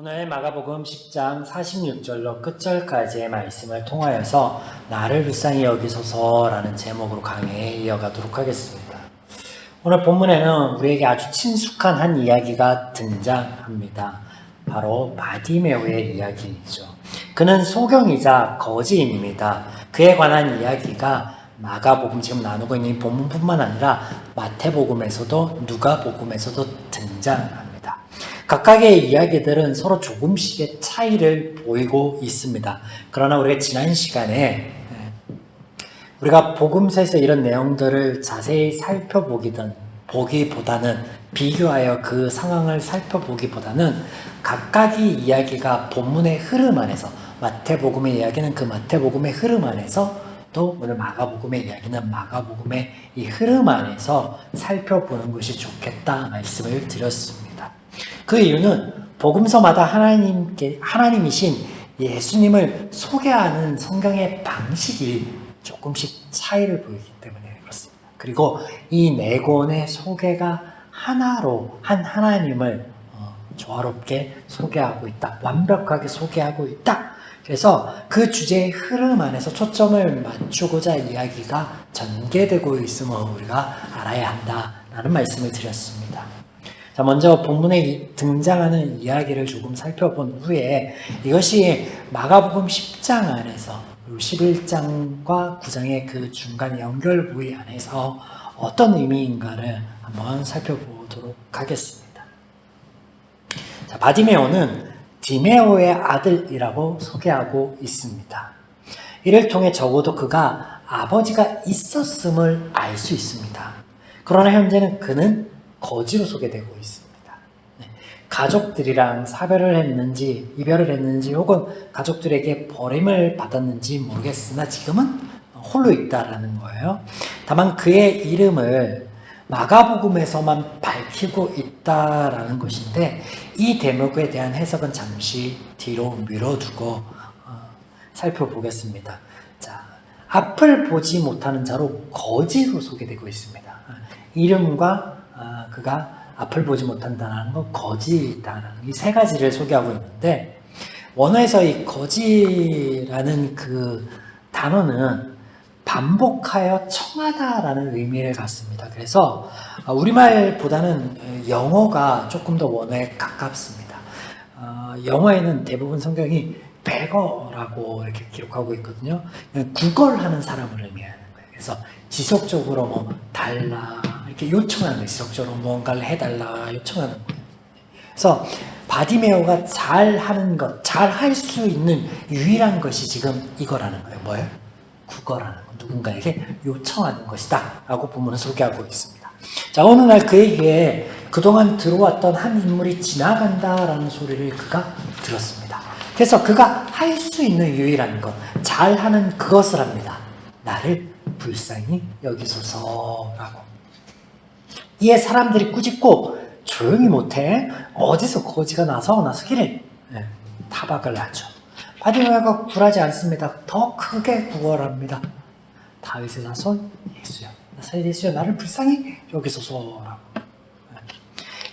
오늘 마가복음 10장 46절로 끝절까지의 말씀을 통하여서 나를 불쌍히 여기소서라는 제목으로 강의에 이어가도록 하겠습니다. 오늘 본문에는 우리에게 아주 친숙한 한 이야기가 등장합니다. 바로 바디메오의 이야기이죠. 그는 소경이자 거지입니다. 그에 관한 이야기가 마가복음 지금 나누고 있는 본문뿐만 아니라 마태복음에서도 누가복음에서도 등장합니다. 각각의 이야기들은 서로 조금씩의 차이를 보이고 있습니다. 그러나 우리가 지난 시간에 우리가 복음서에서 이런 내용들을 자세히 보기보다는 비교하여 그 상황을 살펴보기보다는 각각의 이야기가 본문의 흐름 안에서 마태복음의 이야기는 그 마태복음의 흐름 안에서 또 오늘 마가복음의 이야기는 마가복음의 이 흐름 안에서 살펴보는 것이 좋겠다 말씀을 드렸습니다. 그 이유는 복음서마다 하나님이신 예수님을 소개하는 성경의 방식이 조금씩 차이를 보이기 때문에 그렇습니다. 그리고 이 네 권의 소개가 하나로 한 하나님을 조화롭게 소개하고 있다. 완벽하게 소개하고 있다. 그래서 그 주제의 흐름 안에서 초점을 맞추고자 이야기가 전개되고 있음을 우리가 알아야 한다라는 말씀을 드렸습니다. 자, 먼저 본문에 등장하는 이야기를 조금 살펴본 후에 이것이 마가복음 10장 안에서 11장과 9장의 그 중간 연결 부위 안에서 어떤 의미인가를 한번 살펴보도록 하겠습니다. 자, 바디메오는 디메오의 아들이라고 소개하고 있습니다. 이를 통해 적어도 그가 아버지가 있었음을 알 수 있습니다. 그러나 현재는 그는 거지로 소개되고 있습니다. 가족들이랑 사별을 했는지 이별을 했는지 혹은 가족들에게 버림을 받았는지 모르겠으나 지금은 홀로 있다라는 거예요. 다만 그의 이름을 마가복음에서만 밝히고 있다라는 것인데 이 대목에 대한 해석은 잠시 뒤로 미뤄두고 살펴보겠습니다. 자, 앞을 보지 못하는 자로 거지로 소개되고 있습니다. 이름과 그가 앞을 보지 못한다는 건 거지다라는 이 세 가지를 소개하고 있는데 원어에서 이 거지라는 그 단어는 반복하여 청하다라는 의미를 갖습니다. 그래서 우리말보다는 영어가 조금 더 원어에 가깝습니다. 영어에는 대부분 성경이 beggar라고 이렇게 기록하고 있거든요. 구걸하는 사람을 의미하는 거예요. 그래서 지속적으로 뭐 달라 이렇게 요청하는 거예요. 지속적으로 뭔가를 해달라 요청하는 거예요. 그래서 바디메오가 잘하는 것, 잘할 수 있는 유일한 것이 지금 이거라는 거예요. 뭐예요? 구걸하는 것, 누군가에게 요청하는 것이다 라고 본문은 소개하고 있습니다. 자, 어느 날 그에게 그동안 들어왔던 한 인물이 지나간다라는 소리를 그가 들었습니다. 그래서 그가 할 수 있는 유일한 것, 잘하는 그것을 합니다. 나를 불쌍히 여기소서라고. 이에 사람들이 꾸짖고 조용히 못해 어디서 거지가 나서기를 타박을 하죠. 바디메오가 굴하지 않습니다. 더 크게 구걸합니다. 다윗의 자손 예수여, 나사렛 예수여, 나를 불쌍히 여기소서라고.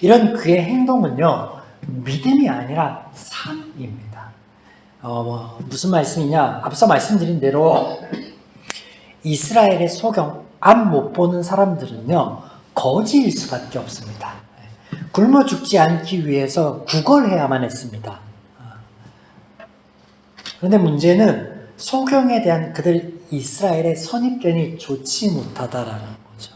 이런 그의 행동은요 믿음이 아니라 삶입니다. 무슨 말씀이냐? 앞서 말씀드린 대로 이스라엘의 소경, 앞 못 보는 사람들은요 거지일 수밖에 없습니다. 굶어 죽지 않기 위해서 구걸해야만 했습니다. 그런데 문제는 소경에 대한 그들 이스라엘의 선입견이 좋지 못하다라는 거죠.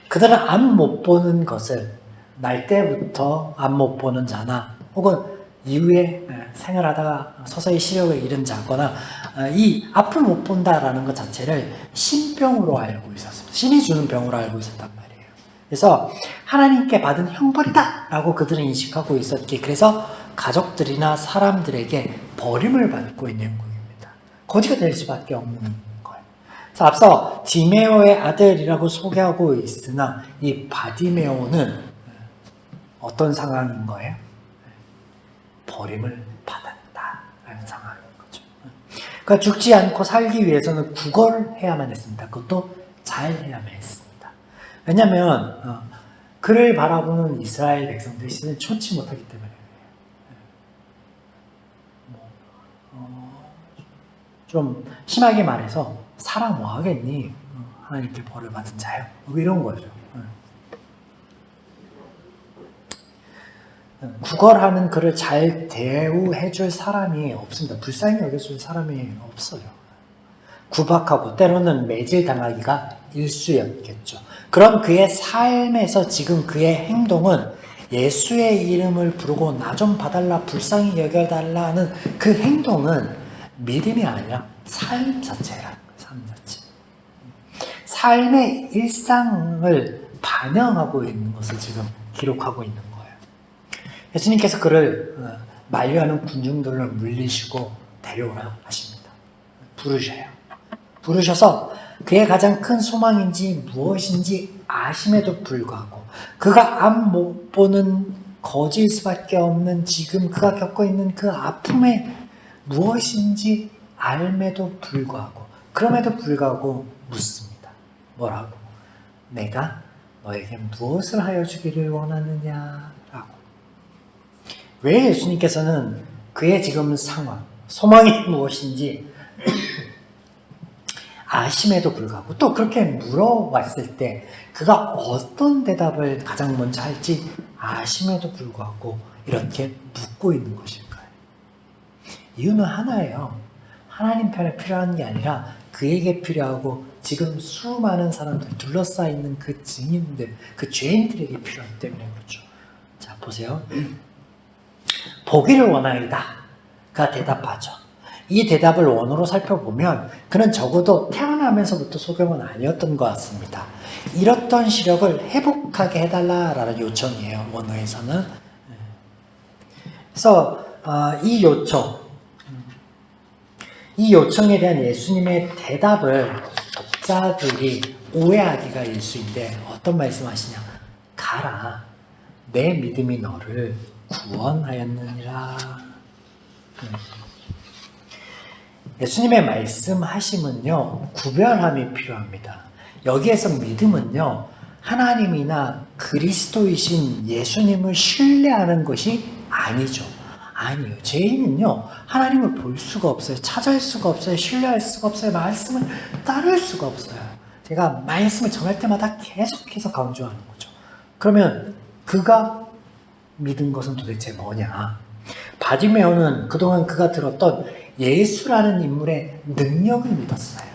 그들은 앞 못 보는 것을 날 때부터 앞 못 보는 자나 혹은 이후에 생활하다가 서서히 시력을 잃은 자거나 이 앞을 못 본다라는 것 자체를 신병으로 알고 있었습니다. 신이 주는 병으로 알고 있었단 말이에요. 그래서 하나님께 받은 형벌이다 라고 그들은 인식하고 있었기에 그래서 가족들이나 사람들에게 버림을 받고 있는 것입니다. 거지가 될 수밖에 없는 거예요. 그래서 앞서 디메오의 아들이라고 소개하고 있으나 이 바디메오는 어떤 상황인 거예요? 버림을 받았다라는 상황인 거죠. 그러니까 죽지 않고 살기 위해서는 구걸해야만 했습니다. 그것도 잘해야만 했습니다. 왜냐하면 그를 바라보는 이스라엘 백성들이 신을 좇지 못하기 때문에 좀 심하게 말해서 살아 뭐 하겠니? 하나님께 벌을 받은 자요. 뭐 이런 거죠. 구걸하는 그를 잘 대우해줄 사람이 없습니다. 불쌍히 여겨줄 사람이 없어요. 구박하고 때로는 매질당하기가 일쑤였겠죠. 그럼 그의 삶에서 지금 그의 행동은 예수의 이름을 부르고 나 좀 봐달라, 불쌍히 여겨달라 하는 그 행동은 믿음이 아니라 삶 자체야. 삶 자체. 삶의 일상을 반영하고 있는 것을 지금 기록하고 있는 거예요. 예수님께서 그를 만류하는 군중들을 물리시고 데려오라 하십니다. 부르셔서 그의 가장 큰 소망인지 무엇인지 아심에도 불구하고 그가 앞 못 보는 거지일 수밖에 없는 지금 그가 겪고 있는 그 아픔에 무엇인지 알매도 불구하고 그럼에도 불구하고 묻습니다. 뭐라고? 내가 너에게 무엇을 하여 주기를 원하느냐라고. 왜 예수님께서는 그의 지금 상황, 소망이 무엇인지 아심에도 불구하고 또 그렇게 물어왔을 때 그가 어떤 대답을 가장 먼저 할지 아심에도 불구하고 이렇게 묻고 있는 것일까요? 이유는 하나예요. 하나님 편에 필요한 게 아니라 그에게 필요하고 지금 수많은 사람들 둘러싸여 그 증인들, 그 죄인들에게 필요하기 때문에 그렇죠. 자, 보세요. 보기를 원하이다. 가 대답하죠. 이 대답을 원어로 살펴보면 그는 적어도 태어나면서부터 소경은 아니었던 것 같습니다. 잃었던 시력을 회복하게 해달라라는 요청이에요. 원어에서는. 그래서 이 요청에 대한 예수님의 대답을 독자들이 오해하기가 일쑤인데 어떤 말씀하시냐? 가라. 내 믿음이 너를 구원하였느니라. 예수님의 말씀하심은요, 구별함이 필요합니다. 여기에서 믿음은요, 하나님이나 그리스도이신 예수님을 신뢰하는 것이 아니죠. 아니요. 죄인은요, 하나님을 볼 수가 없어요. 찾을 수가 없어요. 신뢰할 수가 없어요. 말씀을 따를 수가 없어요. 제가 말씀을 전할 때마다 계속해서 강조하는 거죠. 그러면 그가 믿은 것은 도대체 뭐냐? 바디메오는 그동안 그가 들었던 예수라는 인물의 능력을 믿었어요.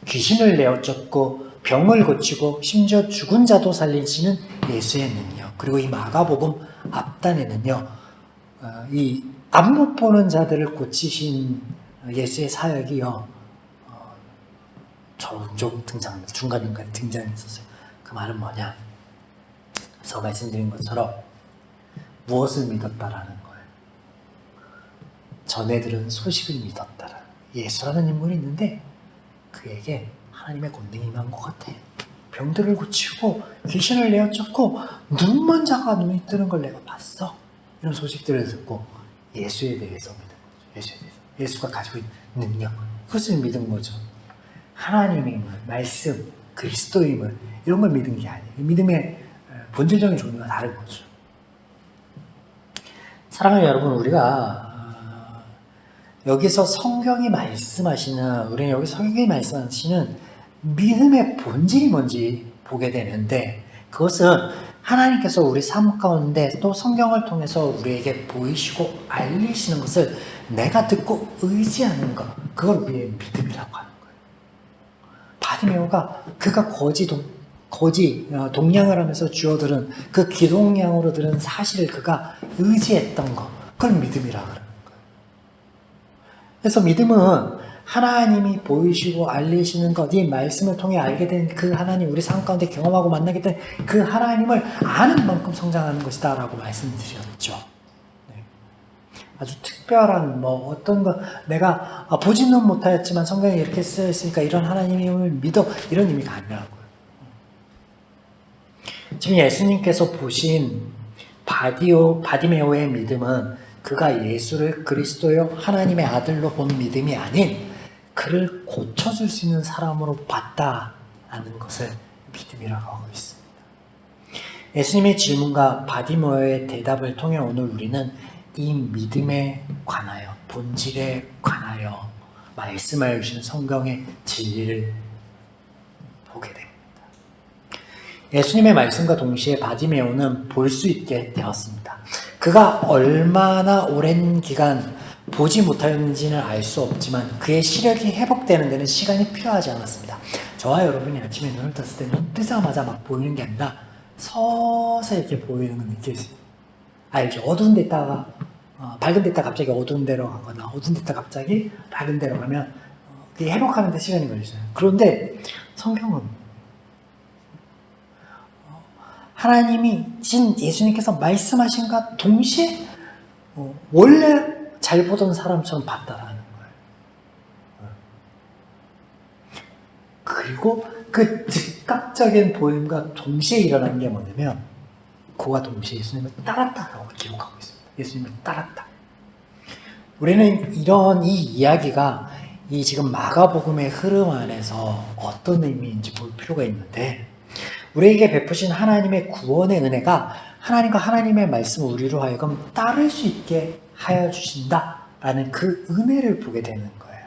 귀신을 내어쫓고 병을 고치고 심지어 죽은 자도 살리시는 예수의 능력. 그리고 이 마가복음 앞단에는요, 이 앞 못 보는 자들을 고치신 예수의 사역이요, 종종 등장합니다. 중간중간에 등장했었어요. 그 말은 뭐냐? 그래서 말씀드린 것처럼 무엇을 믿었다라는 거예요. 전에 들은 소식을 믿었다라. 예수라는 인물이 있는데 그에게 하나님의 권능이 임한 것 같아. 병들을 고치고 귀신을 내어쫓고 눈먼 자가 눈이 뜨는 걸 내가 봤어. 이런 소식들을 듣고 예수에 대해서 믿은 거죠. 예수에 대해서. 예수가 가지고 있는 능력. 그것을 믿은 거죠. 하나님의 힘을, 말씀, 그리스도의 힘을 이런 걸 믿은 게 아니에요. 믿음의 본질적인 종류가 다른 거죠. 사랑하는 여러분, 우리가 여기서 성경이 말씀하시는, 우리는 여기서 성경이 말씀하시는 믿음의 본질이 뭔지 보게 되는데, 그것은 하나님께서 우리 삶 가운데 또 성경을 통해서 우리에게 보이시고 알리시는 것을 내가 듣고 의지하는 것, 그걸 우리의 믿음이라고 하는 거예요. 바디메오가 그가 동냥을 하면서 주어들은 그 기동량으로 들은 사실을 그가 의지했던 것, 그걸 믿음이라고 하는 거예요. 그래서 믿음은 하나님이 보이시고 알리시는 것, 이 말씀을 통해 알게 된 그 하나님, 우리 삶 가운데 경험하고 만나게 된 그 하나님을 아는 만큼 성장하는 것이다 라고 말씀드렸죠. 네. 아주 특별한 어떤 거, 내가 보지는 못하였지만 성경에 이렇게 쓰여있으니까 이런 하나님을 믿어, 이런 의미가 아니라고요. 지금 예수님께서 보신 바디메오의 믿음은 그가 예수를 그리스도요 하나님의 아들로 본 믿음이 아닌 그를 고쳐줄 수 있는 사람으로 봤다는 것을 믿음이라고 하고 있습니다. 예수님의 질문과 바디메오의 대답을 통해 오늘 우리는 이 믿음에 관하여, 본질에 관하여 말씀하여 주신 성경의 진리를 보게 됩니다. 예수님의 말씀과 동시에 바디메오는 볼 수 있게 되었습니다. 그가 얼마나 오랜 기간 보지 못하였는지는 알 수 없지만 그의 시력이 회복되는 데는 시간이 필요하지 않았습니다. 저와 여러분이 아침에 눈을 떴을 때 눈 뜨자마자 막 보이는 게 아니라 서서히 이렇게 보이는 걸 느낄 수 있어요. 알죠? 어두운 데 있다가 밝은 데 있다가 갑자기 어두운 데로 가거나 어두운 데 있다가 갑자기 밝은 데로 가면 그게 회복하는 데 시간이 걸리잖아요. 그런데 성경은 하나님이 예수님께서 말씀하신과 동시에 원래 잘 보던 사람처럼 봤다라는 거예요. 그리고 그 즉각적인 보임과 동시에 일어난 게 뭐냐면 그와 동시에 예수님을 따랐다라고 기록하고 있습니다. 예수님을 따랐다. 우리는 이 이야기가 이 지금 마가복음의 흐름 안에서 어떤 의미인지 볼 필요가 있는데 우리에게 베푸신 하나님의 구원의 은혜가 하나님과 하나님의 말씀을 우리로 하여금 따를 수 있게 하여 주신다라는 그 은혜를 보게 되는 거예요.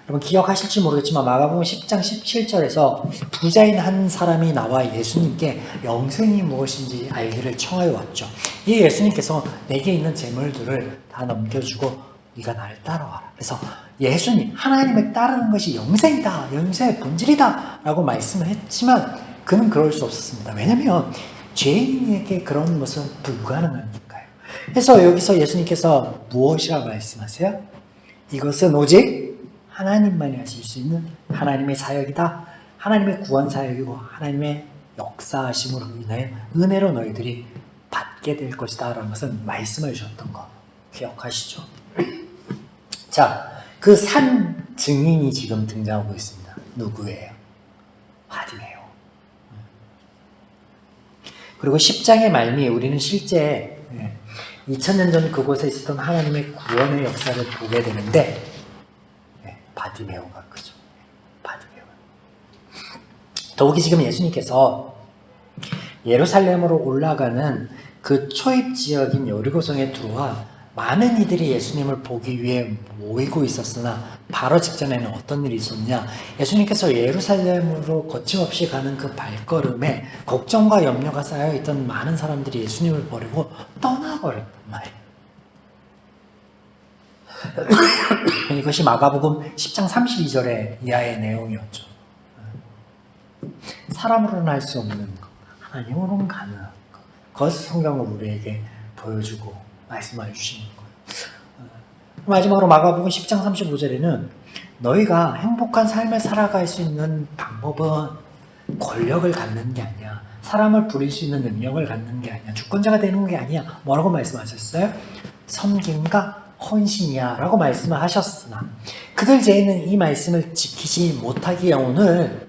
여러분 기억하실지 모르겠지만 마가복음 10장 17절에서 부자인 한 사람이 나와 예수님께 영생이 무엇인지 알기를 청하여 왔죠. 이 예수님께서 내게 있는 재물들을 다 넘겨주고 네가 나를 따라와라. 그래서 예수님, 하나님을 따르는 것이 영생이다, 영생의 본질이다 라고 말씀을 했지만 그는 그럴 수 없었습니다. 왜냐하면 죄인에게 그런 것은 불가능하니까요. 그래서 여기서 예수님께서 무엇이라고 말씀하세요? 이것은 오직 하나님만이 하실 수 있는 하나님의 사역이다. 하나님의 구원 사역이고 하나님의 역사하심으로 인하여 은혜로 너희들이 받게 될 것이다 라는 것을 말씀해 주셨던 거 기억하시죠? 자, 그 산 증인이 지금 등장하고 있습니다. 누구예요? 바디메오. 그리고 10장의 말미 우리는 실제 2000년 전 그곳에 있었던 하나님의 구원의 역사를 보게 되는데 바디메오가 그죠. 바디메오. 더욱이 지금 예수님께서 예루살렘으로 올라가는 그 초입 지역인 여리고성에 들어와 많은 이들이 예수님을 보기 위해 모이고 있었으나 바로 직전에는 어떤 일이 있었냐. 예수님께서 예루살렘으로 거침없이 가는 그 발걸음에 걱정과 염려가 쌓여있던 많은 사람들이 예수님을 버리고 떠나버렸단 말이에요. 이것이 마가복음 10장 32절의 이하의 내용이었죠. 사람으로는 할 수 없는 것, 하나님으로는 가능한 것. 그것을 성경은 우리에게 보여주고 말씀해 주시는 거예요. 마지막으로 마가복음 10장 35절에는 너희가 행복한 삶을 살아갈 수 있는 방법은 권력을 갖는 게 아니야. 사람을 부릴 수 있는 능력을 갖는 게 아니야. 주권자가 되는 게 아니야. 뭐라고 말씀하셨어요? 섬김과 헌신이야 라고 말씀을 하셨으나 그들 죄인은 이 말씀을 지키지 못하기에 오늘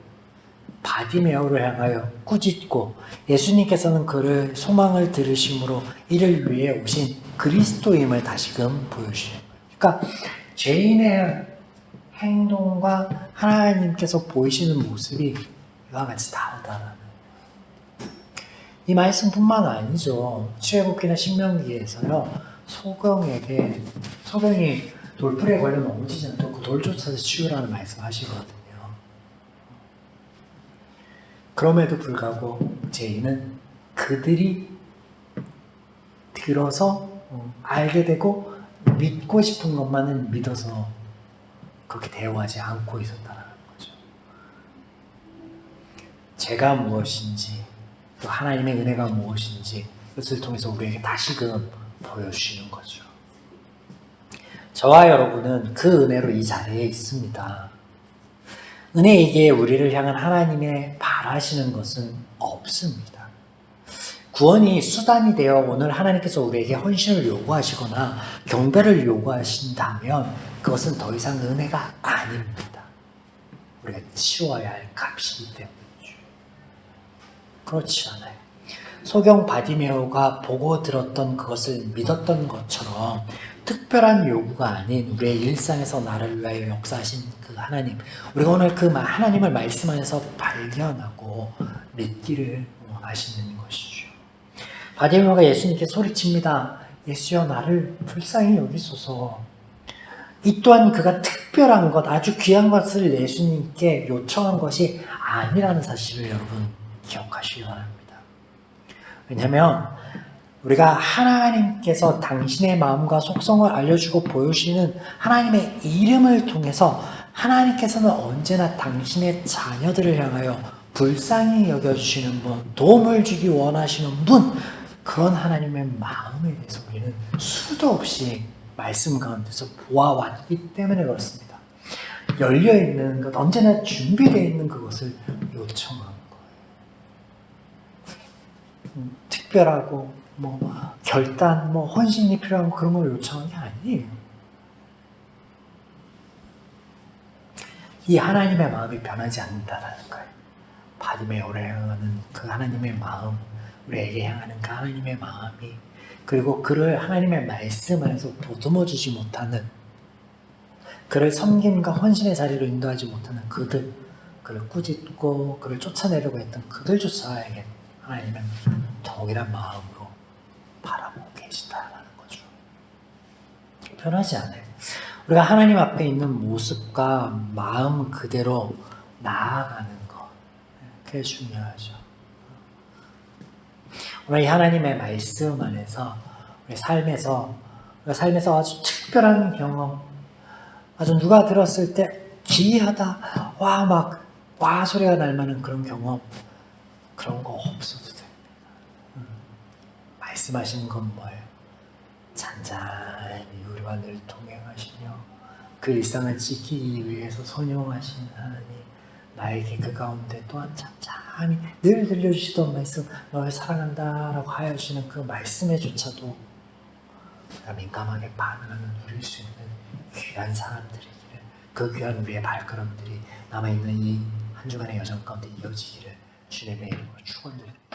바디메오를 향하여 꾸짖고 예수님께서는 그를 소망을 들으심으로 이를 위해 오신 그리스도임을 다시금 보여주시는 거예요. 그러니까 죄인의 행동과 하나님께서 보이시는 모습이 이와 같이 다르다는 이 말씀뿐만 아니죠. 출애굽기나 신명기에서요. 소경이 돌풀에 걸려 넘어지지 않도록 그 돌조차도 치우라는 말씀 하시거든요. 그럼에도 불구하고 죄인은 그들이 들어서 알게 되고 믿고 싶은 것만은 믿어서 그렇게 대우하지 않고 있었다는 거죠. 죄가 무엇인지 또 하나님의 은혜가 무엇인지 그것을 통해서 우리에게 다시금 보여주시는 거죠. 저와 여러분은 그 은혜로 이 자리에 있습니다. 은혜에게 우리를 향한 하나님의 바라시는 것은 없습니다. 구원이 수단이 되어 오늘 하나님께서 우리에게 헌신을 요구하시거나 경배를 요구하신다면 그것은 더 이상 은혜가 아닙니다. 우리가 치워야 할 값이기 때문이죠. 그렇지 않아요. 소경 바디메오가 보고 들었던 그것을 믿었던 것처럼 특별한 요구가 아닌 우리의 일상에서 나를 위하여 역사하신 그 하나님, 우리가 오늘 그 하나님을 말씀 안에서 발견하고 믿기를 원하시는 것이죠. 바디메오가 예수님께 소리칩니다. 예수여 나를 불쌍히 여기소서. 이 또한 그가 특별한 것, 아주 귀한 것을 예수님께 요청한 것이 아니라는 사실을 여러분 기억하시기 바랍니다. 왜냐하면 우리가 하나님께서 당신의 마음과 속성을 알려주고 보여주시는 하나님의 이름을 통해서 하나님께서는 언제나 당신의 자녀들을 향하여 불쌍히 여겨주시는 분, 도움을 주기 원하시는 분, 그런 하나님의 마음에 대해서 우리는 수도 없이 말씀 가운데서 보아왔기 때문에 그렇습니다. 열려있는 것, 언제나 준비되어 있는 그것을 요청하는 거예요. 특별하고 결단, 헌신이 필요한 그런 걸 요청한 게 아니에요. 이 하나님의 마음이 변하지 않는다는 거예요. 바디메오를 향하는 그 하나님의 마음, 우리에게 향하는 그 하나님의 마음이, 그리고 그를 하나님의 말씀 안에서 보듬어 주지 못하는, 그를 섬김과 헌신의 자리로 인도하지 못하는 그들, 그를 꾸짖고 그를 쫓아내려고 했던 그들조차에게 하나님은 동일한 마음으로 바라보고 계시다라는 거죠. 변하지 않아요. 우리가 하나님 앞에 있는 모습과 마음 그대로 나아가는 것, 그게 중요하죠. 오늘 이 하나님의 말씀 안에서 우리 삶에서 아주 특별한 경험, 아주 누가 들었을 때 기이하다, 와 소리가 날 만한 그런 경험, 그런 거 없어도 됩니다. 말씀하시는 건 뭐예요? 잔잔히 우리와 늘 동행하시며 그 일상을 지키기 위해서 선용하시는 하나님, 나에게 그 가운데 또한 잔잔히 늘 들려주시던 말씀, 너를 사랑한다 라고 하여주시는 그 말씀에조차도 우리가 민감하게 반응하는 누릴 수 있는 귀한 사람들이기를, 그 귀한 우리의 발걸음들이 남아있는 이 한 주간의 여정 가운데 이어지기를 주님의 이름으로 축원드립니다.